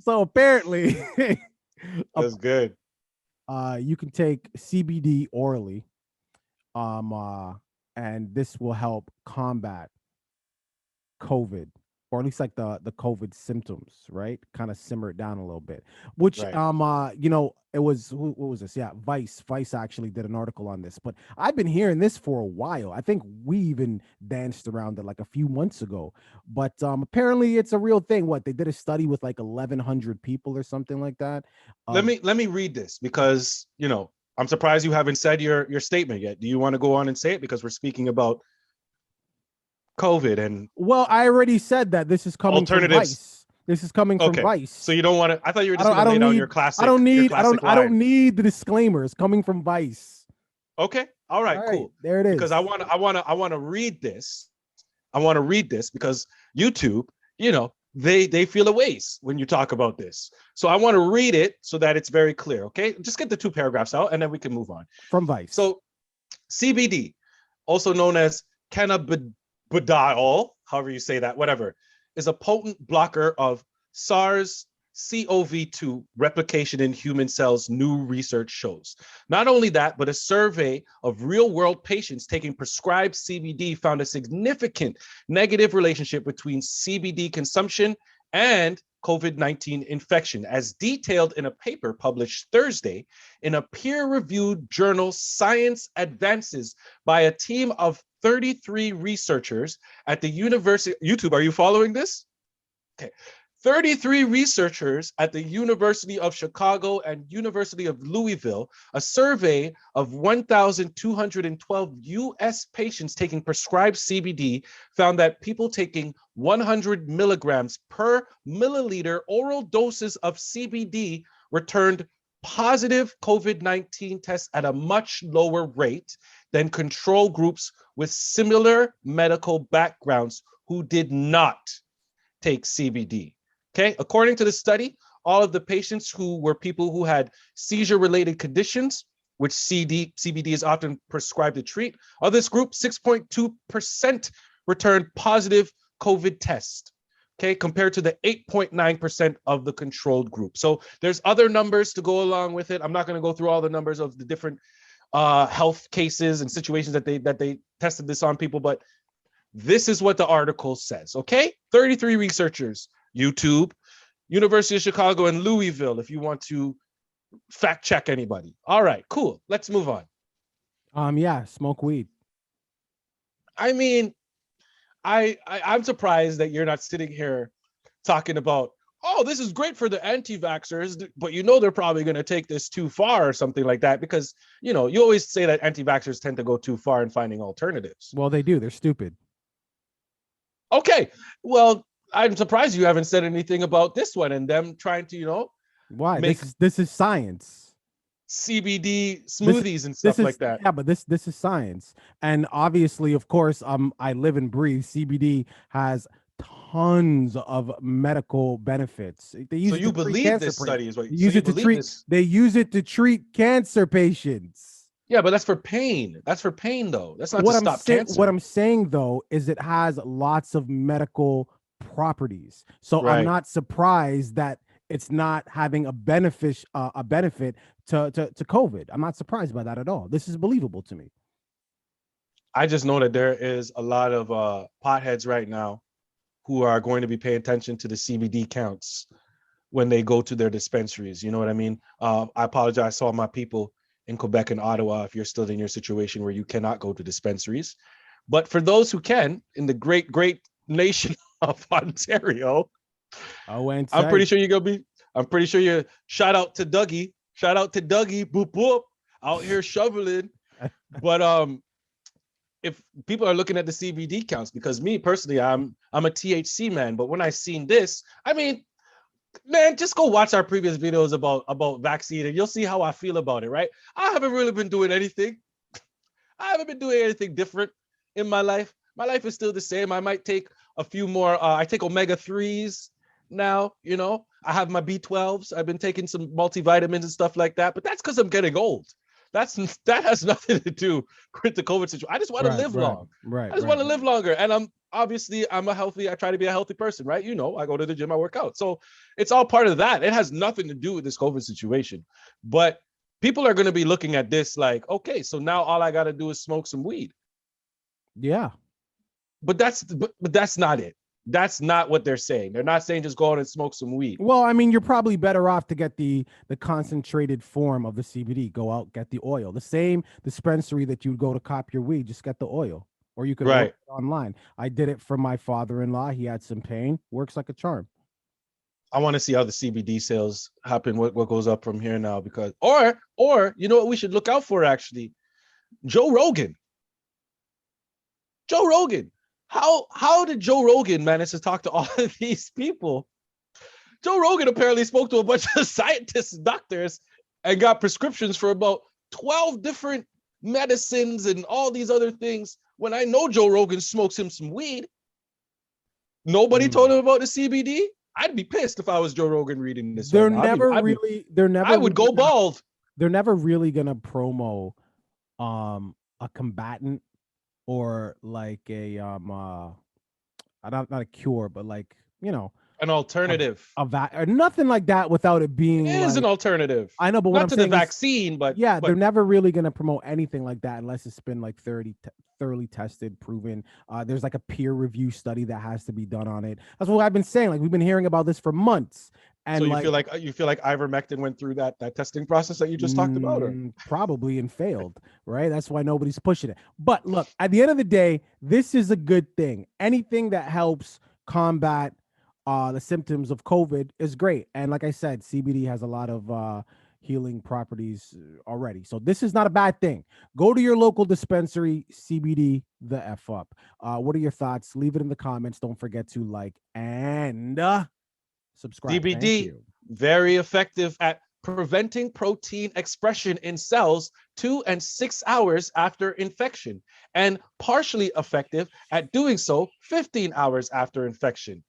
So apparently, That's good. you can take CBD orally, um, uh, and this will help combat COVID, or at least like the COVID symptoms, right? Kind of simmer it down a little bit. Which Right. it was what was this? Yeah, Vice actually did an article on this. But I've been hearing this for a while. I think we even danced around it like a few months ago. But apparently it's a real thing. What, they did a study with like 1,100 people or something like that. Let me read this because I'm surprised you haven't said your statement yet. Do you want to go on and say it because we're speaking about COVID and Well, I already said that this is coming from alternatives? Vice. This is coming from Okay, so Vice. you don't want to. I thought you were I just don't. going I to lay don't down need. your classic I line. don't need the disclaimers coming from Vice. Okay, all right, All right, cool. there it Because is. I want to read this. I want to read this because YouTube, they feel a ways when you talk about this. So I want to read it so that it's very clear. Okay, just get the two paragraphs out and then we can move on. From Vice. So CBD, also known as cannabidiol, however you say that, whatever, is a potent blocker of SARS-CoV-2 replication in human cells, new research shows. Not only that, but a survey of real-world patients taking prescribed CBD found a significant negative relationship between CBD consumption and COVID-19 infection, as detailed in a paper published Thursday in a peer-reviewed journal, Science Advances, by a team of 33 researchers at the University. YouTube, are you following this? Okay. 33 researchers at the University of Chicago and University of Louisville. A survey of 1,212 US patients taking prescribed CBD found that people taking 100 milligrams per milliliter oral doses of CBD returned positive COVID-19 tests at a much lower rate than control groups with similar medical backgrounds who did not take CBD. Okay, according to the study, all of the patients who were people who had seizure-related conditions, which CBD is often prescribed to treat, of this group, 6.2% returned positive COVID test. Okay, compared to the 8.9% of the controlled group. So there's other numbers to go along with it. I'm not going to go through all the numbers of the different health cases and situations that they tested this on people, but this is what the article says. Okay, 33 researchers. YouTube, University of Chicago, and Louisville, if you want to fact check anybody. All right, cool. Let's move on. Yeah, smoke weed. I mean, I'm surprised that you're not sitting here talking about, oh, this is great for the anti-vaxxers, but they're probably going to take this too far or something like that, because you always say that anti-vaxxers tend to go too far in finding alternatives. Well, they do. They're stupid. Okay, well, I'm surprised you haven't said anything about this one and them trying to, Why? make This is science. CBD smoothies and stuff like that. Yeah, but this is science, and obviously, of course, I live and breathe. CBD has tons of medical benefits. They use So it you to treat believe cancer this patients. study is what They so use you it to believe treat. this? They use it to treat cancer patients. Yeah, but that's for pain. That's for pain though. That's not to What I'm stop saying, cancer. though, is it has lots of medical properties. So I'm Right. not surprised that it's not having a benefit to COVID. I'm not surprised by that at all. This is believable to me. I just know that there is a lot of potheads right now who are going to be paying attention to the CBD counts when they go to their dispensaries. You know what I mean? I apologize to all my people in Quebec and Ottawa if you're still in your situation where you cannot go to dispensaries. But for those who can, in the great, great nation of Ontario, Oh, and I'm pretty sure you're gonna be. I'm pretty sure you're. Shout out to Dougie. Shout out to Dougie. Boop boop. Out here shoveling. But if people are looking at the CBD counts, because me personally, I'm a THC man. But when I seen this, I mean, man, just go watch our previous videos about vaccine, and you'll see how I feel about it. Right? I haven't really been doing anything. I haven't been doing anything different in my life. My life is still the same. I might take a few more. I take omega-3s now. I have my B12s. I've been taking some multivitamins and stuff like that. But that's because I'm getting old. That has nothing to do with the COVID situation. I just want to live long. Right. I just want to live longer, and obviously I try to be a healthy person, right? You know, I go to the gym, I work out. So it's all part of that. It has nothing to do with this COVID situation. But people are going to be looking at this like, okay, so now all I got to do is smoke some weed. Yeah. But that's not it. That's not what they're saying. They're not saying just go out and smoke some weed. Well, I mean, you're probably better off to get the concentrated form of the CBD. Go out, get the oil. The same dispensary that you'd go to cop your weed, just get the oil. Or you could order Right. it online. I did it for my father-in-law. He had some pain. Works like a charm. I want to see how the CBD sales happen, what goes up from here now, because or you know what we should look out for actually? Joe Rogan. Joe Rogan. How did Joe Rogan manage to talk to all of these people? Joe Rogan apparently spoke to a bunch of scientists and doctors and got prescriptions for about 12 different medicines and all these other things. When I know Joe Rogan smokes him some weed, nobody told him about the CBD. I'd be pissed if I was Joe Rogan reading this. They're Right now. never I would go bald. They're never really gonna promo a combatant or like a not a cure, but like, you know, An alternative. or nothing like that without it being It is like, an alternative. I know, but what not I'm to saying the is, vaccine, but yeah, they're never really going to promote anything like that unless it's been like thoroughly tested, proven. There's like a peer review study that has to be done on it. That's what I've been saying. Like, we've been hearing about this for months. And so you like, feel like ivermectin went through that testing process that you just talked about, or probably, and failed, right? That's why nobody's pushing it. But look, at the end of the day, this is a good thing. Anything that helps combat the symptoms of COVID is great. And like I said, CBD has a lot of healing properties already. So this is not a bad thing. Go to your local dispensary, CBD the F up. What are your thoughts? Leave it in the comments. Don't forget to like and subscribe. Thank CBD, you. very effective at preventing protein expression in cells 2 and 6 hours after infection, and partially effective at doing so 15 hours after infection.